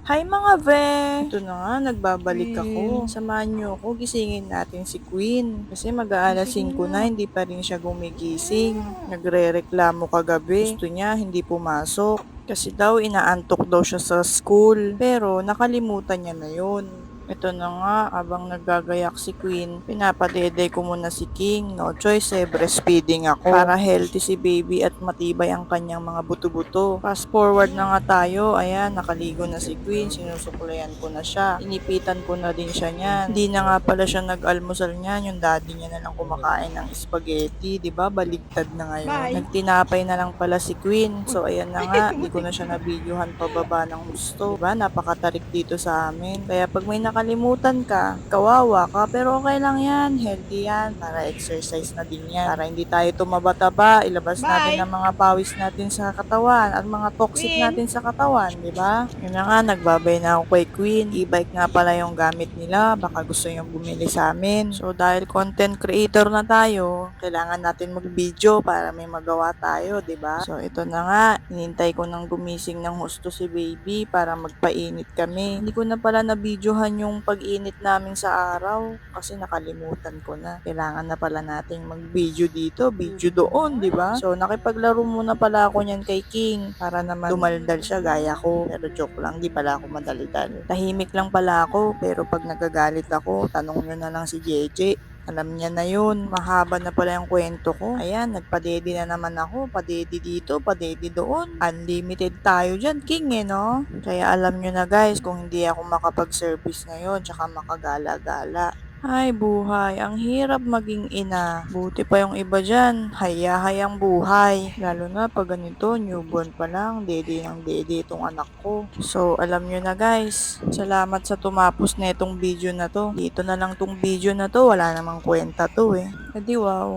Hi mga be! Ito na nga, nagbabalik ako. Queen. Samahan niyo ako, gisingin natin si Queen. Kasi mag-aalas Sige 5 nga. na, hindi pa rin siya gumigising. Nagre-reklamo kagabi. Gusto niya, hindi pumasok. Kasi daw, inaantok daw siya sa school. Pero, nakalimutan niya na yun. Ito na nga, abang naggagayak si Queen, pinapadede ko muna si King. No choice breastfeeding ako. Para healthy si baby at matibay ang kanyang mga buto-buto. Fast forward na nga tayo, ayan, nakaligo na si Queen, sinusuklayan ko na siya. Inipitan ko na din siya niyan. Hindi na nga pala siya nag-almusal niyan, yung daddy niya na lang kumakain ng spaghetti, 'di ba? Baligtad na ngayon. Bye. Nagtinapay na lang pala si Queen. So ayan na nga, di ko Muntik na siya na. nabidyohan pababa ng gusto. 'Di ba? Napakatarik dito sa amin. Kaya pag may nakalimutan ka, kawawa ka, pero okay lang yan. Healthy yan. Para exercise na din yan. Para hindi tayo tumaba-taba, ilabas natin Bye. ang mga pawis natin sa katawan at mga toxic Queen. natin sa katawan, di ba? Yun na nga, nagbabay na ako kay Queen. E-bike nga pala yung gamit nila. Baka gusto yung bumili sa amin. So, dahil content creator na tayo, kailangan natin mag-video para may magawa tayo, di ba? So, ito na nga, hinintay ko nang gumising ng husto si baby para magpainit kami. Hindi ko na pala na-videohan yung pag-init namin sa araw kasi nakalimutan ko na. Kailangan na pala nating mag-video dito, video doon, di ba? So, nakipaglaro muna pala ako niyan kay King para naman dumaldal siya gaya ko. Pero joke lang, di pala ako madaldal. Tahimik lang pala ako, pero pag nagagalit ako, tanong nyo na lang si Jeje. Alam niya na yun. Mahaba na pala yung kwento ko. Ayan, nagpadede na naman ako. Padede dito, padede doon. Unlimited tayo dyan, King eh, no? Kaya alam nyo na guys, kung hindi ako makapag-service ngayon, tsaka makagala-gala. Ay, buhay. Ang hirap maging ina. Buti pa yung iba dyan. Haya-hayang buhay. Lalo na pag ganito, newborn pa lang. Dede ng dede itong anak ko. So, alam nyo na guys. Salamat sa tumapos na itong video na to. Dito na lang tong video na to. Wala namang kwenta to eh. Edi wow.